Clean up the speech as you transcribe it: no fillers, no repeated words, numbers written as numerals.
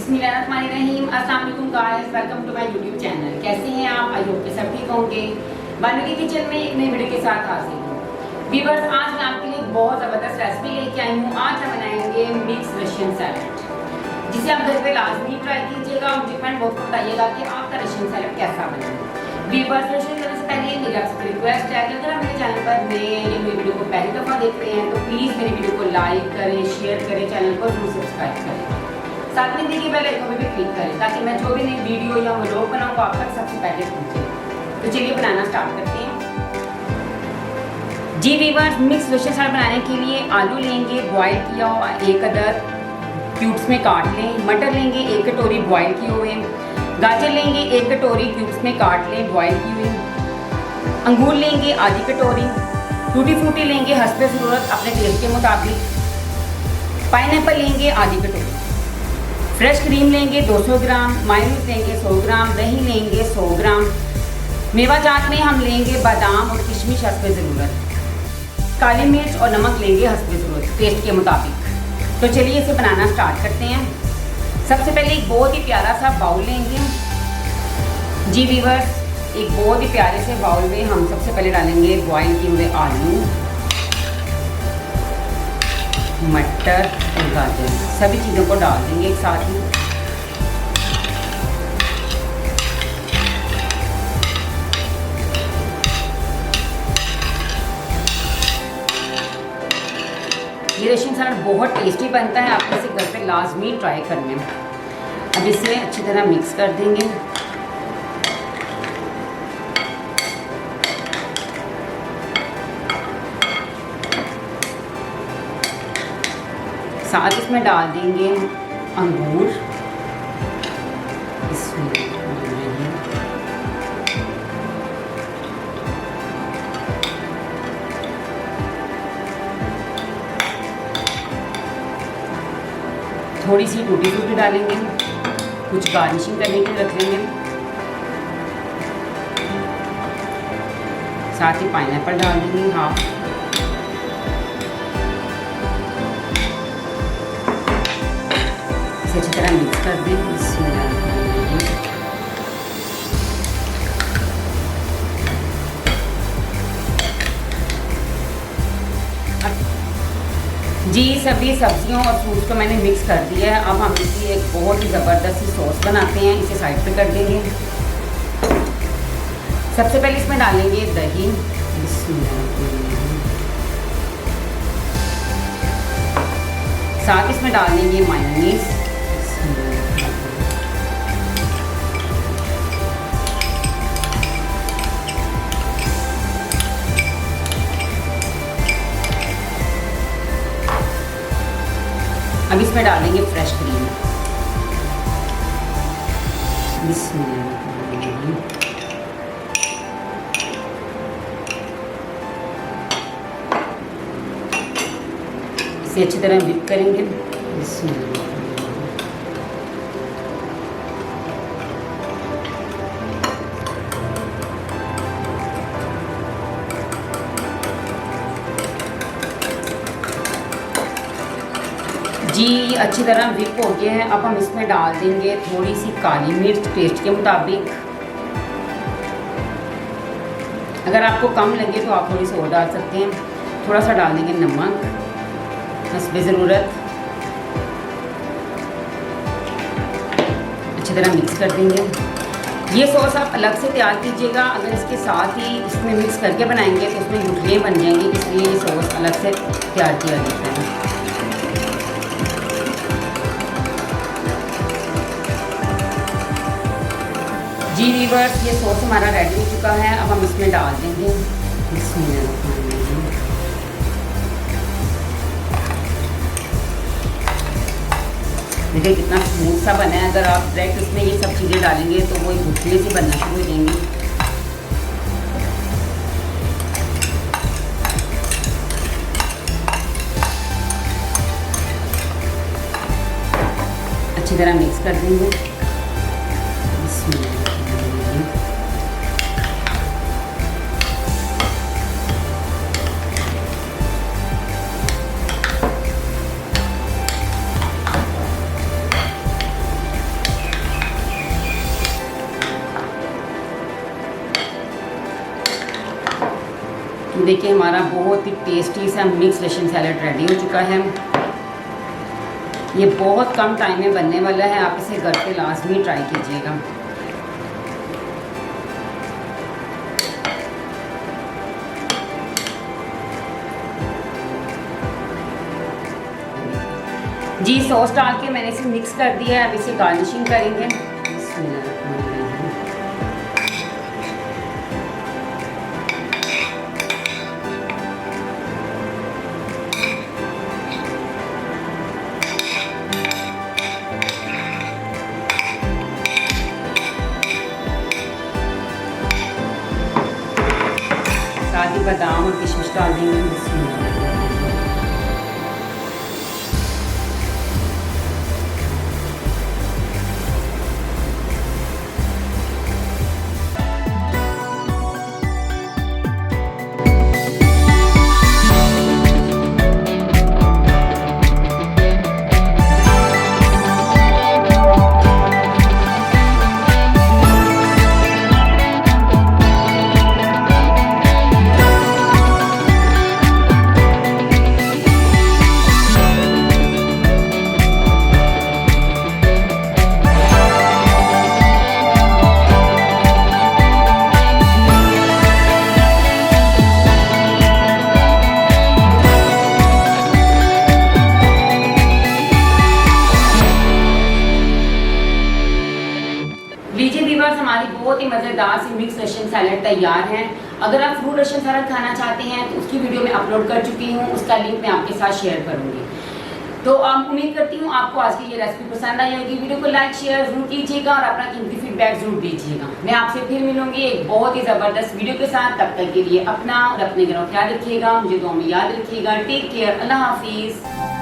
बिस्मिल्लाहिर्रहमानिर्रहीम। अस्सलाम वालेकुम guys, welcome to my YouTube channel. कैसे हैं आप? आई होप कि सब ठीक होंगे। बानू की किचन में एक नई वीडियो के साथ हाजिर हूँ। व्यूअर्स, आज मैं आपके लिए बहुत ज़बरदस्त रेसिपी लेके आई हूँ। आज हम बनाएंगे मिक्स रशियन सैलेड, जिसे आप घर पे लाजमी ट्राई कीजिएगा। मुझे कमेंट बॉक्स में बताइएगा कि आपका रशियन सैलेड कैसा बना। व्यूअर्स, रशियन करने से पहले मेरी आपसे रिक्वेस्ट है कि अगर आप मेरे चैनल पर नए ये वीडियो को पहली दफ़ा देख रहे हैं तो प्लीज़ मेरी वीडियो को लाइक करें, शेयर करें, चैनल को जरूर सब्सक्राइब करें। साथ में देखिए बेल आइकन भी क्लिक करें ताकि मैं जो भी नई वीडियो या व्लॉग बनाऊँ आप तक सबसे पहले पहुँचे। तो चलिए बनाना स्टार्ट करते हैं। जी व्यूअर्स, मिक्स रशियन सैलेड बनाने के लिए आलू लेंगे बॉयल किया हुआ 1 अदद, क्यूब्स में काट लें। मटर लेंगे 1 कटोरी बॉयल किए हुए। गाजर लेंगे 1 कटोरी क्यूब्स में काट लें बॉयल की हुई। अंगूर लेंगे आधी कटोरी। टूटी फ्रूटी लेंगे हस्बे ज़रूरत अपने टेस्ट के मुताबिक। पाइनएप्पल लेंगे आधी कटोरी। फ्रेश क्रीम लेंगे 200 ग्राम। मायोनीज लेंगे 100 ग्राम। दही लेंगे 100 ग्राम। मेवा जात में हम लेंगे बादाम और किशमिश हस्बे ज़रूरत। काली मिर्च और नमक लेंगे हस्बे ज़रूरत टेस्ट के मुताबिक। तो चलिए इसे बनाना स्टार्ट करते हैं। सबसे पहले एक बहुत ही प्यारा सा बाउल लेंगे। जी व्यूअर्स, एक बहुत ही प्यारे से बाउल में हम सबसे पहले डालेंगे बॉयल किए हुए आलू, मटर और गाजर, सभी चीज़ों को डाल देंगे एक साथ ही। ये रशियन सैलेड बहुत टेस्टी बनता है, आप इसे घर पे लाजमी ट्राई करने। अब इसे अच्छी तरह मिक्स कर देंगे। साथ इसमें डाल देंगे अंगूर, इसमें थोड़ी सी टूटी फ्रूटी डालेंगे, कुछ गार्निशिंग करने के लिए रख लेंगे। साथ ही पाइनएप्पल डाल देंगे हाफ। इसे अच्छी तरह मिक्स कर दें। जी सभी सब्जियों और फ्रूट्स को मैंने मिक्स कर दिया है। अब हम इसकी एक बहुत ही ज़बरदस्त सी सॉस बनाते हैं। इसे साइड पे कर देंगे। सबसे पहले इसमें डालेंगे दही, साथ इसमें डाल देंगे मायोनीज, अब इसमें डालेंगे फ्रेश क्रीम। इसे अच्छी तरह व्हिप करेंगे। जी अच्छी तरह व्हिप हो गया है। अब हम इसमें डाल देंगे थोड़ी सी काली मिर्च टेस्ट के मुताबिक। अगर आपको कम लगे तो आप थोड़ी सी और डाल सकते हैं। थोड़ा सा डाल देंगे नमक हस्बे ज़रूरत। अच्छी तरह मिक्स कर देंगे। ये सॉस आप अलग से तैयार कीजिएगा। अगर इसके साथ ही इसमें मिक्स करके बनाएंगे तो उसमें गुठलियाँ बन जाएंगी, इसलिए ये सॉस अलग से तैयार किया जाता है। जी व्यूअर्स, ये सॉस हमारा रेडी हो चुका है। अब हम इसमें डाल देंगे देखिए कितना स्मूथ सा बना है। अगर आप डायरेक्ट इसमें ये सब चीज़ें डालेंगे तो वो गुठली से बनना शुरू हो जाएंगी। अच्छी तरह मिक्स कर देंगे। देखिए हमारा बहुत ही टेस्टी सा मिक्स रशियन सैलड रेडी हो चुका है। ये बहुत कम टाइम में बनने वाला है, आप इसे घर पे लाजमी ट्राई कीजिएगा। जी सॉस डाल के मैंने इसे मिक्स कर दिया है, अब इसे गार्निशिंग करेंगे। साथ ही बादाम और किशमिश डाल देंगे। लीजिए व्यूअर्स, हमारी बहुत ही मज़ेदार सी मिक्स रशियन सैलड तैयार है। अगर आप फ्रूट रशियन सैलड खाना चाहते हैं तो उसकी वीडियो मैं अपलोड कर चुकी हूँ, उसका लिंक मैं आपके साथ शेयर करूँगी। तो उम्मीद करती हूँ आपको आज की ये रेसिपी पसंद आई होगी। वीडियो को लाइक शेयर जरूर कीजिएगा और अपना कीमती फीडबैक जरूर दीजिएगा। मैं आपसे फिर मिलूंगी एक बहुत ही ज़बरदस्त वीडियो के साथ। तब तक के लिए अपना और अपने घरों ख्याल रखिएगा, मुझे दुआ में याद रखिएगा। टेक केयर, अल्लाह हाफिज़।